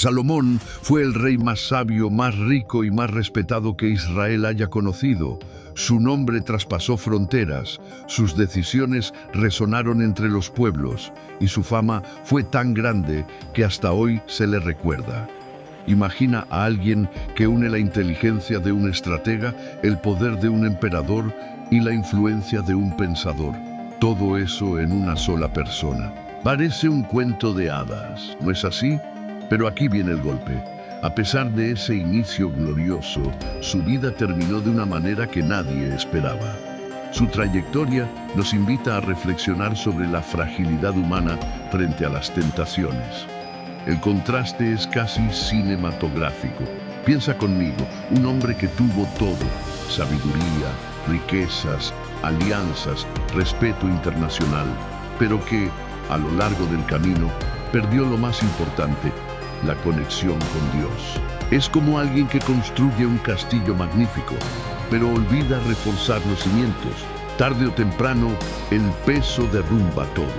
Salomón fue el rey más sabio, más rico y más respetado que Israel haya conocido. Su nombre traspasó fronteras, sus decisiones resonaron entre los pueblos y su fama fue tan grande que hasta hoy se le recuerda. Imagina a alguien que une la inteligencia de un estratega, el poder de un emperador y la influencia de un pensador. Todo eso en una sola persona. Parece un cuento de hadas, ¿no es así? Pero aquí viene el golpe. A pesar de ese inicio glorioso, su vida terminó de una manera que nadie esperaba. Su trayectoria nos invita a reflexionar sobre la fragilidad humana frente a las tentaciones. El contraste es casi cinematográfico. Piensa conmigo, un hombre que tuvo todo: sabiduría, riquezas, alianzas, respeto internacional, pero que, a lo largo del camino, perdió lo más importante: la conexión con Dios. Es como alguien que construye un castillo magnífico, pero olvida reforzar los cimientos. Tarde o temprano, el peso derrumba todo.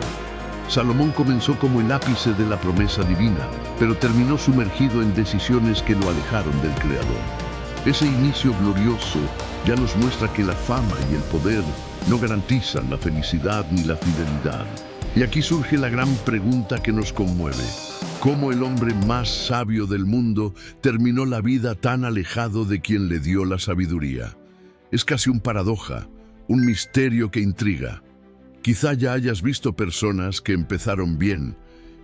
Salomón comenzó como el ápice de la promesa divina, pero terminó sumergido en decisiones que lo alejaron del Creador. Ese inicio glorioso ya nos muestra que la fama y el poder no garantizan la felicidad ni la fidelidad. Y aquí surge la gran pregunta que nos conmueve: ¿cómo el hombre más sabio del mundo terminó la vida tan alejado de quien le dio la sabiduría? Es casi un paradoja, un misterio que intriga. Quizá ya hayas visto personas que empezaron bien,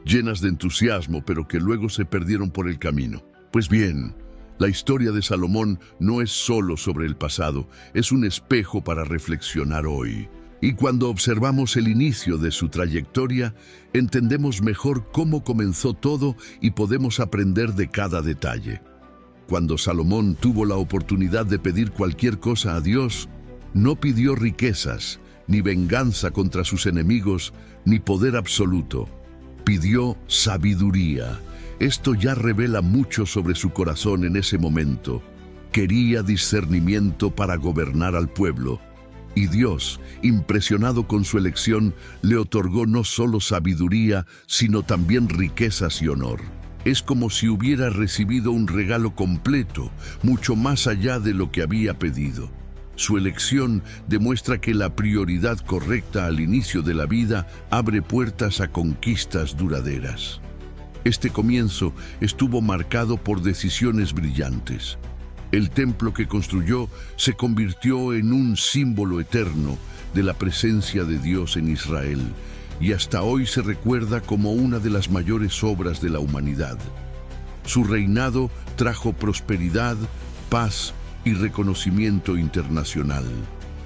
llenas de entusiasmo, pero que luego se perdieron por el camino. Pues bien, la historia de Salomón no es solo sobre el pasado, es un espejo para reflexionar hoy. Y cuando observamos el inicio de su trayectoria, entendemos mejor cómo comenzó todo y podemos aprender de cada detalle. Cuando Salomón tuvo la oportunidad de pedir cualquier cosa a Dios, no pidió riquezas, ni venganza contra sus enemigos, ni poder absoluto. Pidió sabiduría. Esto ya revela mucho sobre su corazón en ese momento. Quería discernimiento para gobernar al pueblo. Y Dios, impresionado con su elección, le otorgó no solo sabiduría, sino también riquezas y honor. Es como si hubiera recibido un regalo completo, mucho más allá de lo que había pedido. Su elección demuestra que la prioridad correcta al inicio de la vida abre puertas a conquistas duraderas. Este comienzo estuvo marcado por decisiones brillantes. El templo que construyó se convirtió en un símbolo eterno de la presencia de Dios en Israel, y hasta hoy se recuerda como una de las mayores obras de la humanidad. Su reinado trajo prosperidad, paz y reconocimiento internacional.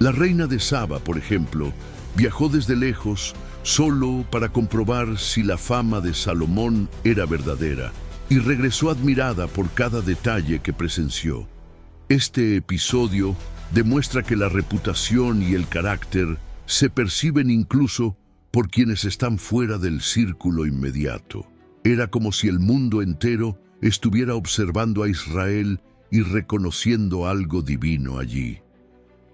La reina de Saba, por ejemplo, viajó desde lejos solo para comprobar si la fama de Salomón era verdadera, y regresó admirada por cada detalle que presenció. Este episodio demuestra que la reputación y el carácter se perciben incluso por quienes están fuera del círculo inmediato. Era como si el mundo entero estuviera observando a Israel y reconociendo algo divino allí.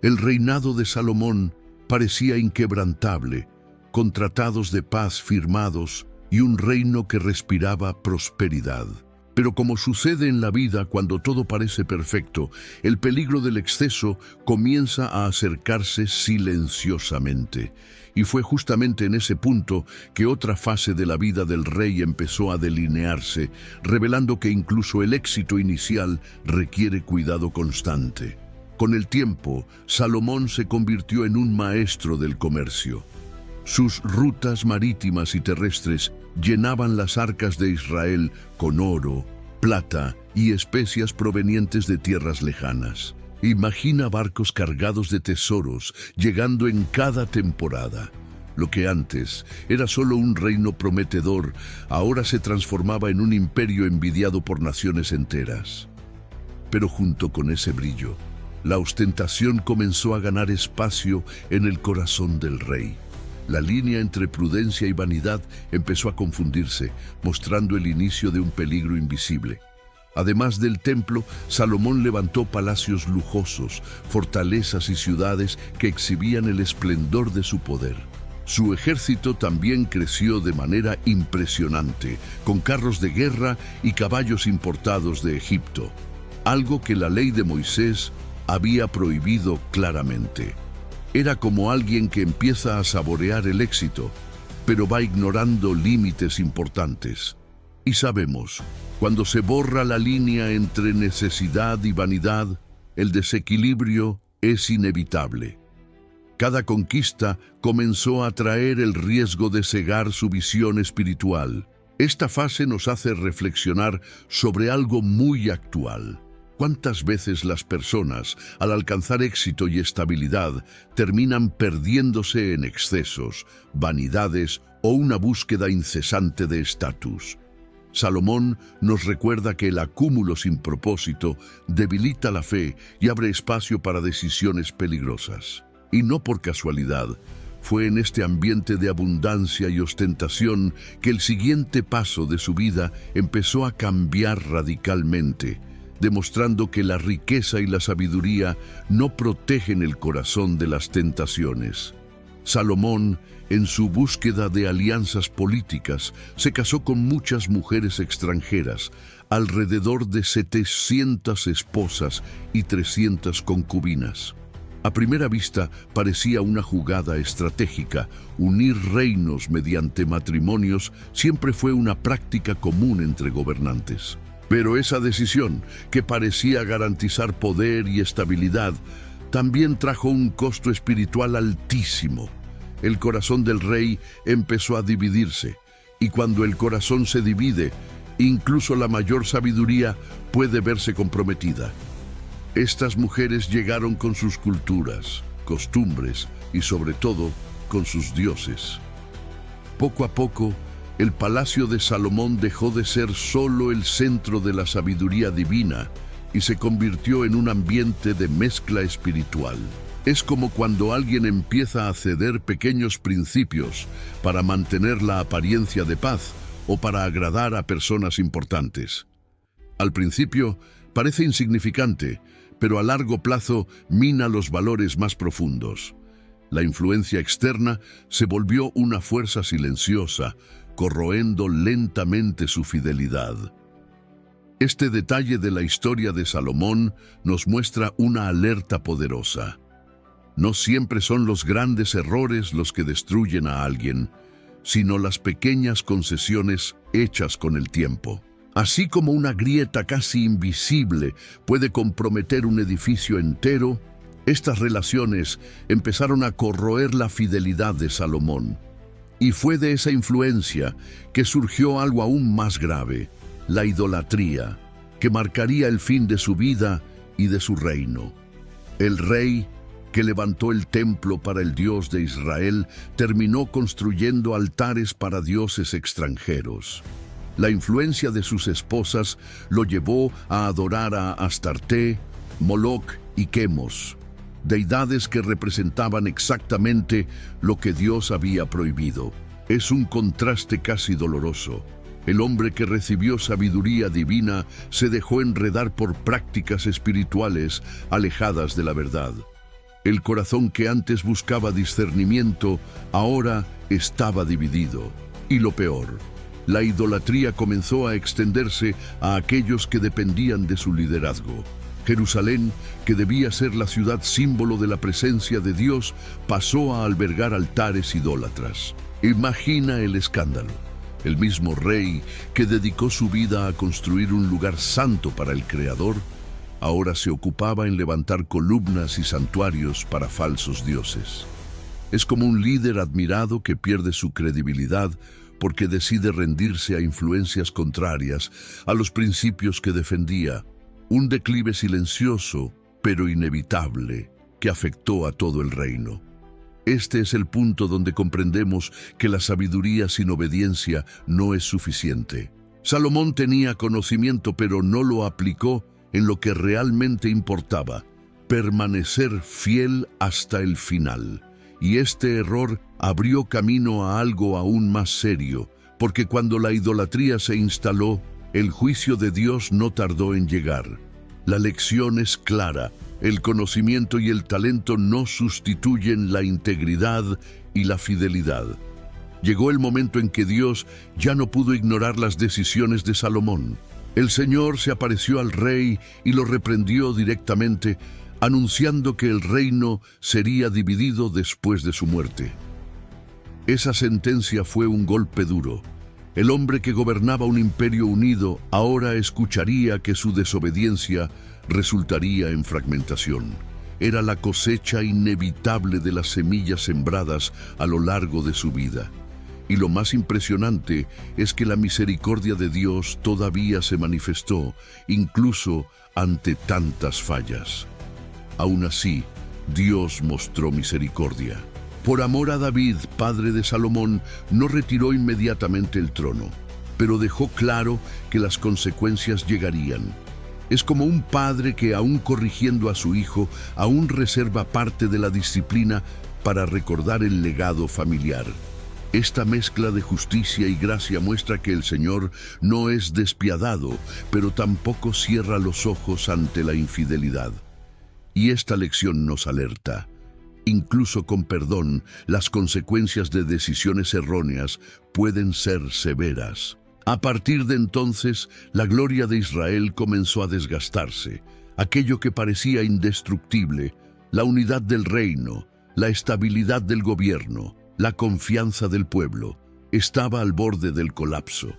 El reinado de Salomón parecía inquebrantable, con tratados de paz firmados y un reino que respiraba prosperidad. Pero como sucede en la vida cuando todo parece perfecto, el peligro del exceso comienza a acercarse silenciosamente. Y fue justamente en ese punto que otra fase de la vida del rey empezó a delinearse, revelando que incluso el éxito inicial requiere cuidado constante. Con el tiempo, Salomón se convirtió en un maestro del comercio. Sus rutas marítimas y terrestres llenaban las arcas de Israel con oro, plata y especias provenientes de tierras lejanas. Imagina barcos cargados de tesoros llegando en cada temporada. Lo que antes era solo un reino prometedor, ahora se transformaba en un imperio envidiado por naciones enteras. Pero junto con ese brillo, la ostentación comenzó a ganar espacio en el corazón del rey. La línea entre prudencia y vanidad empezó a confundirse, mostrando el inicio de un peligro invisible. Además del templo, Salomón levantó palacios lujosos, fortalezas y ciudades que exhibían el esplendor de su poder. Su ejército también creció de manera impresionante, con carros de guerra y caballos importados de Egipto, algo que la ley de Moisés había prohibido claramente. Era como alguien que empieza a saborear el éxito, pero va ignorando límites importantes. Y sabemos, cuando se borra la línea entre necesidad y vanidad, el desequilibrio es inevitable. Cada conquista comenzó a traer el riesgo de cegar su visión espiritual. Esta fase nos hace reflexionar sobre algo muy actual. ¿Cuántas veces las personas, al alcanzar éxito y estabilidad, terminan perdiéndose en excesos, vanidades o una búsqueda incesante de estatus? Salomón nos recuerda que el acúmulo sin propósito debilita la fe y abre espacio para decisiones peligrosas. Y no por casualidad, fue en este ambiente de abundancia y ostentación que el siguiente paso de su vida empezó a cambiar radicalmente, demostrando que la riqueza y la sabiduría no protegen el corazón de las tentaciones. Salomón, en su búsqueda de alianzas políticas, se casó con muchas mujeres extranjeras, alrededor de 700 esposas y 300 concubinas. A primera vista parecía una jugada estratégica. Unir reinos mediante matrimonios siempre fue una práctica común entre gobernantes. Pero esa decisión, que parecía garantizar poder y estabilidad, también trajo un costo espiritual altísimo. El corazón del rey empezó a dividirse, y cuando el corazón se divide, incluso la mayor sabiduría puede verse comprometida. Estas mujeres llegaron con sus culturas, costumbres y sobre todo con sus dioses. Poco a poco, el palacio de Salomón dejó de ser solo el centro de la sabiduría divina y se convirtió en un ambiente de mezcla espiritual. Es como cuando alguien empieza a ceder pequeños principios para mantener la apariencia de paz o para agradar a personas importantes. Al principio parece insignificante, pero a largo plazo mina los valores más profundos. La influencia externa se volvió una fuerza silenciosa, corroendo lentamente su fidelidad. Este detalle de la historia de Salomón nos muestra una alerta poderosa. No siempre son los grandes errores los que destruyen a alguien, sino las pequeñas concesiones hechas con el tiempo. Así como una grieta casi invisible puede comprometer un edificio entero, estas relaciones empezaron a corroer la fidelidad de Salomón. Y fue de esa influencia que surgió algo aún más grave, la idolatría, que marcaría el fin de su vida y de su reino. El rey, que levantó el templo para el Dios de Israel, terminó construyendo altares para dioses extranjeros. La influencia de sus esposas lo llevó a adorar a Astarte, Moloc y Quemos, deidades que representaban exactamente lo que Dios había prohibido. Es un contraste casi doloroso. El hombre que recibió sabiduría divina se dejó enredar por prácticas espirituales alejadas de la verdad. El corazón que antes buscaba discernimiento, ahora estaba dividido. Y lo peor, la idolatría comenzó a extenderse a aquellos que dependían de su liderazgo. Jerusalén, que debía ser la ciudad símbolo de la presencia de Dios, pasó a albergar altares idólatras. Imagina el escándalo. El mismo rey que dedicó su vida a construir un lugar santo para el Creador, ahora se ocupaba en levantar columnas y santuarios para falsos dioses. Es como un líder admirado que pierde su credibilidad porque decide rendirse a influencias contrarias a los principios que defendía. Un declive silencioso, pero inevitable, que afectó a todo el reino. Este es el punto donde comprendemos que la sabiduría sin obediencia no es suficiente. Salomón tenía conocimiento, pero no lo aplicó en lo que realmente importaba: permanecer fiel hasta el final. Y este error abrió camino a algo aún más serio, porque cuando la idolatría se instaló, el juicio de Dios no tardó en llegar. La lección es clara: el conocimiento y el talento no sustituyen la integridad y la fidelidad. Llegó el momento en que Dios ya no pudo ignorar las decisiones de Salomón. El Señor se apareció al rey y lo reprendió directamente, anunciando que el reino sería dividido después de su muerte. Esa sentencia fue un golpe duro. El hombre que gobernaba un imperio unido ahora escucharía que su desobediencia resultaría en fragmentación. Era la cosecha inevitable de las semillas sembradas a lo largo de su vida. Y lo más impresionante es que la misericordia de Dios todavía se manifestó, incluso ante tantas fallas. Aún así, Dios mostró misericordia. Por amor a David, padre de Salomón, no retiró inmediatamente el trono, pero dejó claro que las consecuencias llegarían. Es como un padre que, aún corrigiendo a su hijo, aún reserva parte de la disciplina para recordar el legado familiar. Esta mezcla de justicia y gracia muestra que el Señor no es despiadado, pero tampoco cierra los ojos ante la infidelidad. Y esta lección nos alerta. Incluso con perdón, las consecuencias de decisiones erróneas pueden ser severas. A partir de entonces, la gloria de Israel comenzó a desgastarse. Aquello que parecía indestructible, la unidad del reino, la estabilidad del gobierno, la confianza del pueblo, estaba al borde del colapso.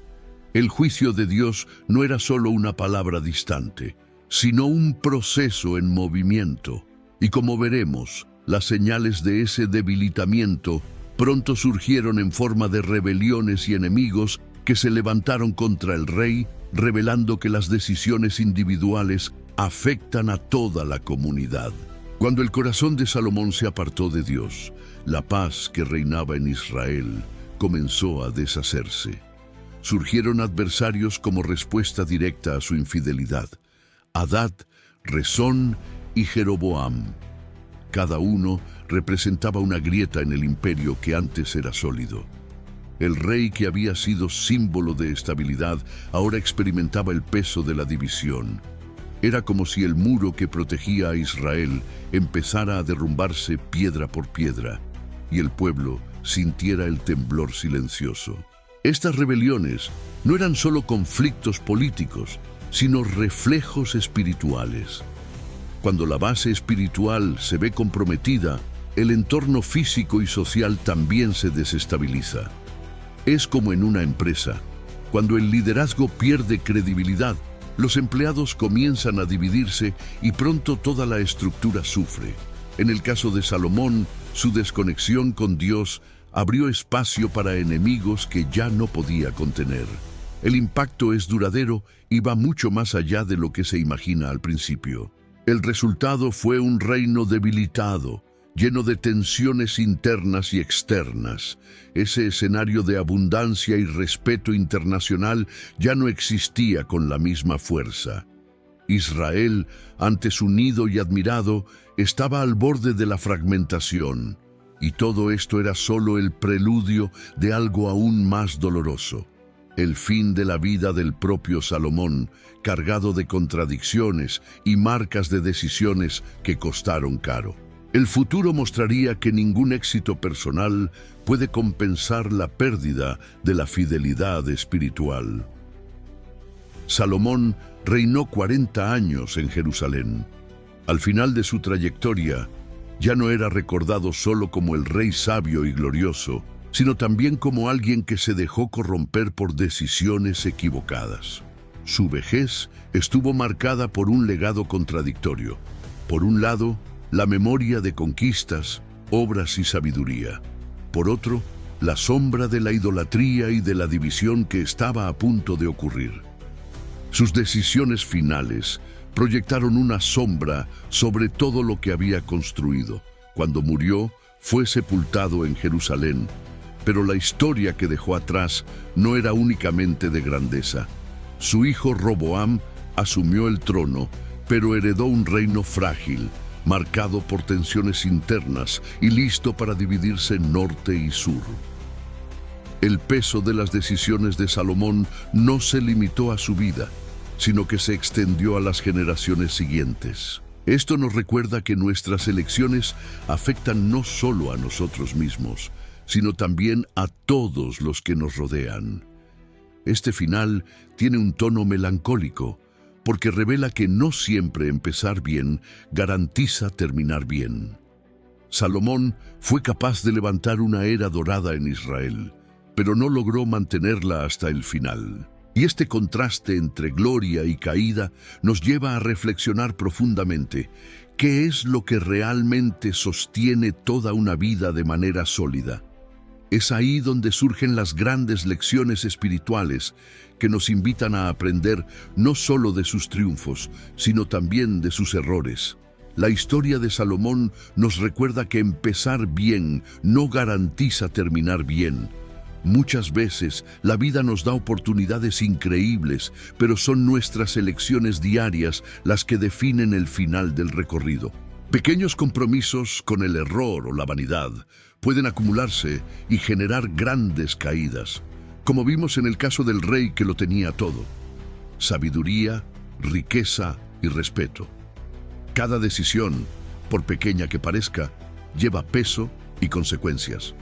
El juicio de Dios no era solo una palabra distante, sino un proceso en movimiento. Y como veremos, las señales de ese debilitamiento pronto surgieron en forma de rebeliones y enemigos que se levantaron contra el rey, revelando que las decisiones individuales afectan a toda la comunidad. Cuando el corazón de Salomón se apartó de Dios, la paz que reinaba en Israel comenzó a deshacerse. Surgieron adversarios como respuesta directa a su infidelidad: Hadad, Rezón y Jeroboam. Cada uno representaba una grieta en el imperio que antes era sólido. El rey, que había sido símbolo de estabilidad, ahora experimentaba el peso de la división. Era como si el muro que protegía a Israel empezara a derrumbarse piedra por piedra, y el pueblo sintiera el temblor silencioso. Estas rebeliones no eran solo conflictos políticos, sino reflejos espirituales. Cuando la base espiritual se ve comprometida, el entorno físico y social también se desestabiliza. Es como en una empresa. Cuando el liderazgo pierde credibilidad, los empleados comienzan a dividirse y pronto toda la estructura sufre. En el caso de Salomón, su desconexión con Dios abrió espacio para enemigos que ya no podía contener. El impacto es duradero y va mucho más allá de lo que se imagina al principio. El resultado fue un reino debilitado, lleno de tensiones internas y externas. Ese escenario de abundancia y respeto internacional ya no existía con la misma fuerza. Israel, antes unido y admirado, estaba al borde de la fragmentación, y todo esto era solo el preludio de algo aún más doloroso: el fin de la vida del propio Salomón, cargado de contradicciones y marcas de decisiones que costaron caro. El futuro mostraría que ningún éxito personal puede compensar la pérdida de la fidelidad espiritual. Salomón reinó 40 años en Jerusalén. Al final de su trayectoria, ya no era recordado solo como el rey sabio y glorioso, sino también como alguien que se dejó corromper por decisiones equivocadas. Su vejez estuvo marcada por un legado contradictorio. Por un lado, la memoria de conquistas, obras y sabiduría. Por otro, la sombra de la idolatría y de la división que estaba a punto de ocurrir. Sus decisiones finales proyectaron una sombra sobre todo lo que había construido. Cuando murió, fue sepultado en Jerusalén, pero la historia que dejó atrás no era únicamente de grandeza. Su hijo Roboam asumió el trono, pero heredó un reino frágil, marcado por tensiones internas y listo para dividirse en norte y sur. El peso de las decisiones de Salomón no se limitó a su vida. sino que se extendió a las generaciones siguientes. Esto nos recuerda que nuestras elecciones afectan no solo a nosotros mismos, sino también a todos los que nos rodean. Este final tiene un tono melancólico, porque revela que no siempre empezar bien garantiza terminar bien. Salomón fue capaz de levantar una era dorada en Israel, pero no logró mantenerla hasta el final. Y este contraste entre gloria y caída nos lleva a reflexionar profundamente qué es lo que realmente sostiene toda una vida de manera sólida. Es ahí donde surgen las grandes lecciones espirituales que nos invitan a aprender no solo de sus triunfos, sino también de sus errores. La historia de Salomón nos recuerda que empezar bien no garantiza terminar bien. Muchas veces la vida nos da oportunidades increíbles, pero son nuestras elecciones diarias las que definen el final del recorrido. Pequeños compromisos con el error o la vanidad pueden acumularse y generar grandes caídas, como vimos en el caso del rey que lo tenía todo: sabiduría, riqueza y respeto. Cada decisión, por pequeña que parezca, lleva peso y consecuencias.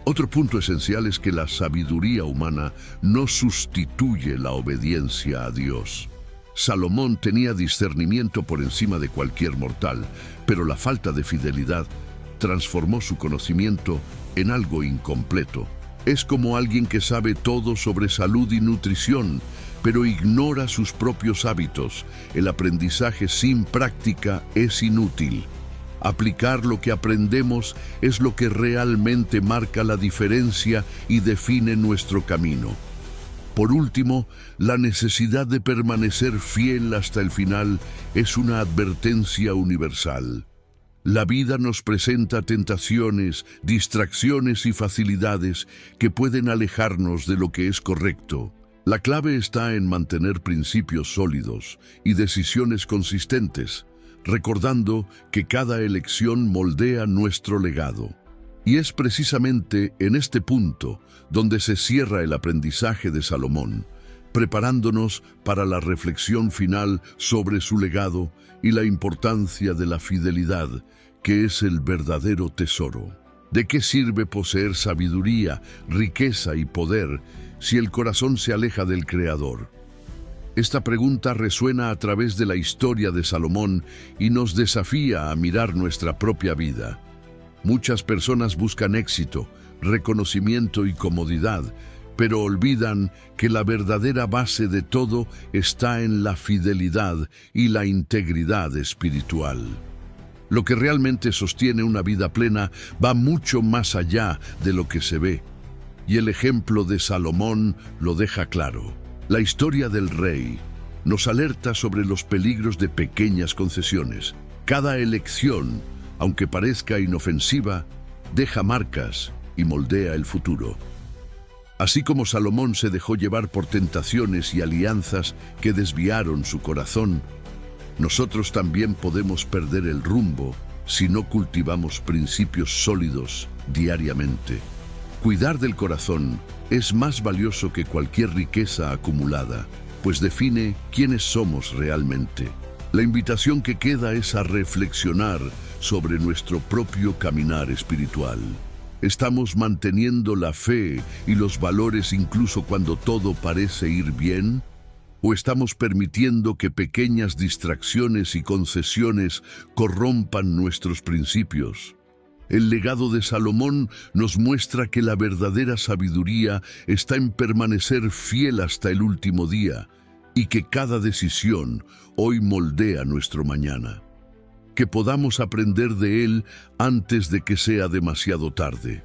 Otro punto esencial es que la sabiduría humana no sustituye la obediencia a Dios. Salomón tenía discernimiento por encima de cualquier mortal, pero la falta de fidelidad transformó su conocimiento en algo incompleto. Es como alguien que sabe todo sobre salud y nutrición, pero ignora sus propios hábitos. El aprendizaje sin práctica es inútil. Aplicar lo que aprendemos es lo que realmente marca la diferencia y define nuestro camino. Por último, la necesidad de permanecer fiel hasta el final es una advertencia universal. La vida nos presenta tentaciones, distracciones y facilidades que pueden alejarnos de lo que es correcto. La clave está en mantener principios sólidos y decisiones consistentes, recordando que cada elección moldea nuestro legado. Y es precisamente en este punto donde se cierra el aprendizaje de Salomón, preparándonos para la reflexión final sobre su legado y la importancia de la fidelidad, que es el verdadero tesoro. ¿De qué sirve poseer sabiduría, riqueza y poder si el corazón se aleja del Creador? Esta pregunta resuena a través de la historia de Salomón y nos desafía a mirar nuestra propia vida. Muchas personas buscan éxito, reconocimiento y comodidad, pero olvidan que la verdadera base de todo está en la fidelidad y la integridad espiritual. Lo que realmente sostiene una vida plena va mucho más allá de lo que se ve, y el ejemplo de Salomón lo deja claro. La historia del rey nos alerta sobre los peligros de pequeñas concesiones. Cada elección, aunque parezca inofensiva, deja marcas y moldea el futuro. Así como Salomón se dejó llevar por tentaciones y alianzas que desviaron su corazón, nosotros también podemos perder el rumbo si no cultivamos principios sólidos diariamente. Cuidar del corazón es más valioso que cualquier riqueza acumulada, pues define quiénes somos realmente. La invitación que queda es a reflexionar sobre nuestro propio caminar espiritual. ¿Estamos manteniendo la fe y los valores incluso cuando todo parece ir bien? ¿O estamos permitiendo que pequeñas distracciones y concesiones corrompan nuestros principios? El legado de Salomón nos muestra que la verdadera sabiduría está en permanecer fiel hasta el último día y que cada decisión hoy moldea nuestro mañana. Que podamos aprender de él antes de que sea demasiado tarde.